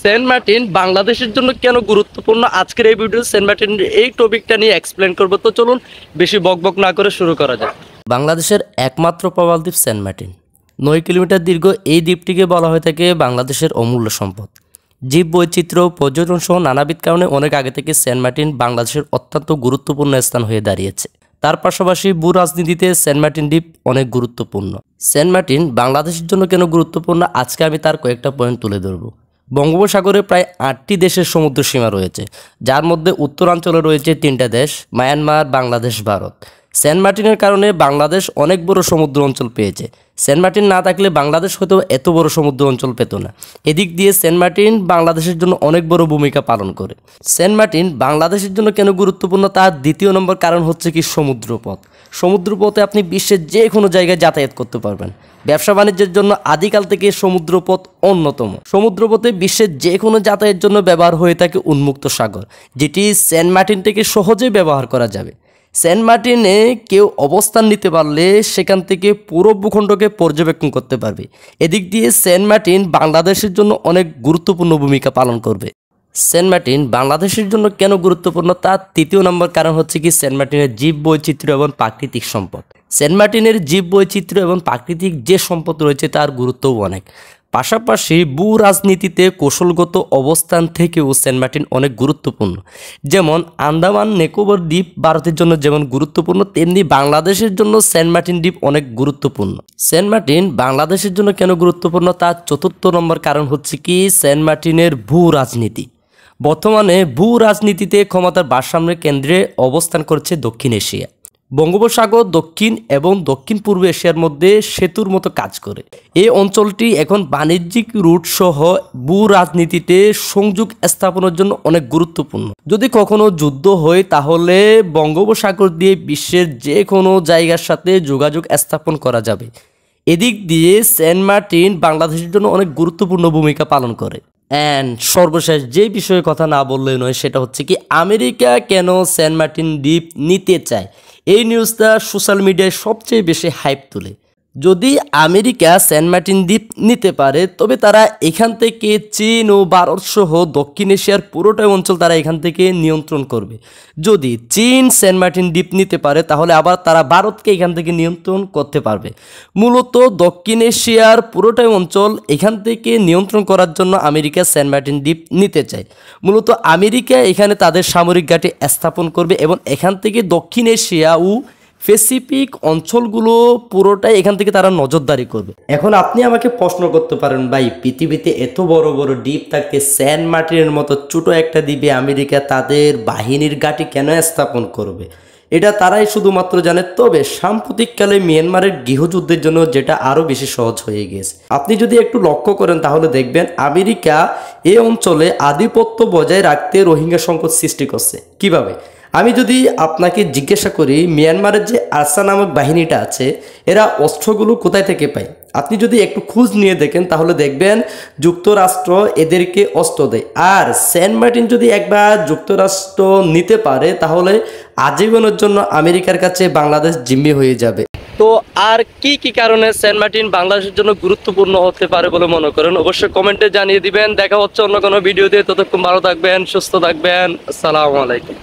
Saint Martin বাংলাদেশের জন্য কেন গুরুত্বপূর্ণ, আজকের এই ভিডিও সেন্ট মার্টিনের এই টপিকটা নিয়ে এক্সপ্লেন করবো। তো চলুন বেশি বকবক না করে শুরু করা যাক। বাংলাদেশের একমাত্র প্রবাল দ্বীপ সেন্ট মার্টিন। 9 কিলোমিটার দীর্ঘ এই দ্বীপটিকে বলা হয়ে থাকে বাংলাদেশের অমূল্য সম্পদ। জীব বৈচিত্র্য, পর্যটন সহ নানাবিধ কারণে অনেক আগে থেকে সেন্ট মার্টিন বাংলাদেশের অত্যন্ত গুরুত্বপূর্ণ স্থান হয়ে দাঁড়িয়েছে। তার পাশাপাশি ভূ রাজনীতিতে সেন্ট মার্টিন দ্বীপ অনেক গুরুত্বপূর্ণ। সেন্ট মার্টিন বাংলাদেশের জন্য কেন গুরুত্বপূর্ণ, আজকে আমি তার কয়েকটা পয়েন্ট তুলে ধরব। বঙ্গোপসাগরে প্রায় 8টি দেশের সমুদ্র সীমা রয়েছে, যার মধ্যে উত্তরাঞ্চলে রয়েছে 3টা দেশ, মায়ানমার, বাংলাদেশ, ভারত। সেন্ট মার্টিনের কারণে বাংলাদেশ অনেক বড় সমুদ্র অঞ্চল পেয়েছে। সেন্ট মার্টিন না থাকলে বাংলাদেশ হয়তো এত বড় সমুদ্র অঞ্চল পেত না। এদিক দিয়ে সেন্ট মার্টিন বাংলাদেশের জন্য অনেক বড় ভূমিকা পালন করে। সেন্ট মার্টিন বাংলাদেশের জন্য কেন গুরুত্বপূর্ণ, তার দ্বিতীয় নম্বর কারণ হচ্ছে কি সমুদ্রপথ। সমুদ্রপথে আপনি বিশ্বের যে কোনো জায়গায় যাতায়াত করতে পারবেন। ব্যবসা বাণিজ্যের জন্য আদিকাল থেকে সমুদ্রপথ অন্যতম। সমুদ্রপথে বিশ্বের যে কোনো যাতায়াতের জন্য ব্যবহার হয়ে থাকে উন্মুক্ত সাগর, যেটি সেন্ট মার্টিন থেকে সহজেই ব্যবহার করা যাবে। সেন্ট মার্টিনে কেউ অবস্থান নিতে পারলে সেখান থেকে পুরো ভূখণ্ডকে পর্যবেক্ষণ করতে পারবে। এদিক দিয়ে সেন্ট মার্টিন বাংলাদেশের জন্য অনেক গুরুত্বপূর্ণ ভূমিকা পালন করবে। সেন্ট মার্টিন বাংলাদেশের জন্য কেন গুরুত্বপূর্ণ, তার তৃতীয় নম্বর কারণ হচ্ছে কি সেন্ট মার্টিনের জীব বৈচিত্র্য এবং প্রাকৃতিক সম্পদ। সেন্ট মার্টিনের জীব বৈচিত্র্য এবং প্রাকৃতিক যে সম্পদ রয়েছে তার গুরুত্বও অনেক। পাশাপাশি ভূ রাজনীতিতে কৌশলগত অবস্থান থেকেও সেন্ট মার্টিন অনেক গুরুত্বপূর্ণ। যেমন আন্দামান নিকোবর দ্বীপ ভারতের জন্য যেমন গুরুত্বপূর্ণ, তেমনি বাংলাদেশের জন্য সেন্ট মার্টিন দ্বীপ অনেক গুরুত্বপূর্ণ। সেন্ট মার্টিন বাংলাদেশের জন্য কেন গুরুত্বপূর্ণ, তার চতুর্থ নম্বর কারণ হচ্ছে কি সেন্ট মার্টিনের ভূ রাজনীতি। বর্তমানে ভূ রাজনীতিতে ক্ষমতার ভারসাম্যের কেন্দ্রে অবস্থান করছে দক্ষিণ এশিয়া। বঙ্গোপসাগর দক্ষিণ এবং দক্ষিণ পূর্ব এশিয়ার মধ্যে সেতুর মতো কাজ করে। এই অঞ্চলটি এখন বাণিজ্যিক রুট সহ ভূ রাজনীতিতে সংযোগ স্থাপনের জন্য অনেক গুরুত্বপূর্ণ। যদি কখনো যুদ্ধ হয় তাহলে বঙ্গোপসাগর দিয়ে বিশ্বের যে কোনো জায়গার সাথে যোগাযোগ স্থাপন করা যাবে। এদিক দিয়ে সেন্ট মার্টিন বাংলাদেশের জন্য অনেক গুরুত্বপূর্ণ ভূমিকা পালন করে। অ্যান্ড সর্বশেষ যে বিষয়ে কথা না বললে নয়, সেটা হচ্ছে কি আমেরিকা কেন সেন্ট মার্টিন দ্বীপ নিতে চায়। এই নিউজটা সোশ্যাল মিডিয়ায় সবচেয়ে বেশি হাইপ তোলে। যদি আমেরিকা সেন্ট মার্টিন দ্বীপ নিতে পারে তবে তারা এখান থেকে চীন ও ভারত সহ দক্ষিণ এশিয়ার পুরোটাই অঞ্চল তারা এখান থেকে নিয়ন্ত্রণ করবে। যদি চীন সেন্ট মার্টিন দ্বীপ নিতে পারে তাহলে আবার তারা ভারতকে এখান থেকে নিয়ন্ত্রণ করতে পারবে। মূলত দক্ষিণ এশিয়ার পুরোটাই অঞ্চল এখান থেকে নিয়ন্ত্রণ করার জন্য আমেরিকা সেন্ট মার্টিন দ্বীপ নিতে চায়। মূলত আমেরিকা এখানে তাদের সামরিক ঘাঁটি স্থাপন করবে এবং এখান থেকে দক্ষিণ এশিয়া ও প্যাসিফিক অঞ্চলগুলো পুরোটাই এখান থেকে তারা নজরদারি করবে। এখন আপনি আমাকে প্রশ্ন করতে পারেন, ভাই পৃথিবীতে এত বড় বড় দ্বীপ থাকতে সেন্ট মার্টিনের মতো ছোট একটা দ্বীপে আমেরিকা তাদের বাহিনীর ঘাঁটি কেন স্থাপন করবে? এটা তারাই শুধুমাত্র জানে। তবে সাম্প্রতিককালে মিয়ানমারের গৃহযুদ্ধের জন্য যেটা আরও বেশি সহজ হয়ে গেছে। আপনি যদি একটু লক্ষ্য করেন তাহলে দেখবেন আমেরিকা এই অঞ্চলে আধিপত্য বজায় রাখতে রোহিঙ্গা সংকট সৃষ্টি করছে। কিভাবে? আমি যদি আপনাকে জিজ্ঞাসা করি, মিয়ানমারের যে আরসা নামক বাহিনীটা আছে এরা অস্ত্রগুলো কোথায় থেকে পায়? আপনি যদি একটু খোঁজ নিয়ে দেখেন তাহলে দেখবেন যুক্তরাষ্ট্র এদেরকে অস্ত্র দেয়। আর সেন্ট মার্টিন যদি একবার যুক্তরাষ্ট্র নিতে পারে তাহলে আজীবনের জন্য আমেরিকার কাছে বাংলাদেশ জিম্মি হয়ে যাবে। তো আর কি কি কারণে সেন্ট মার্টিন বাংলাদেশের জন্য গুরুত্বপূর্ণ হতে পারে বলে মনে করেন অবশ্যই কমেন্টে জানিয়ে দিবেন। দেখা হচ্ছে অন্য কোনো ভিডিওতে। ততক্ষণ ভালো থাকবেন, সুস্থ থাকবেন। আসসালামু আলাইকুম।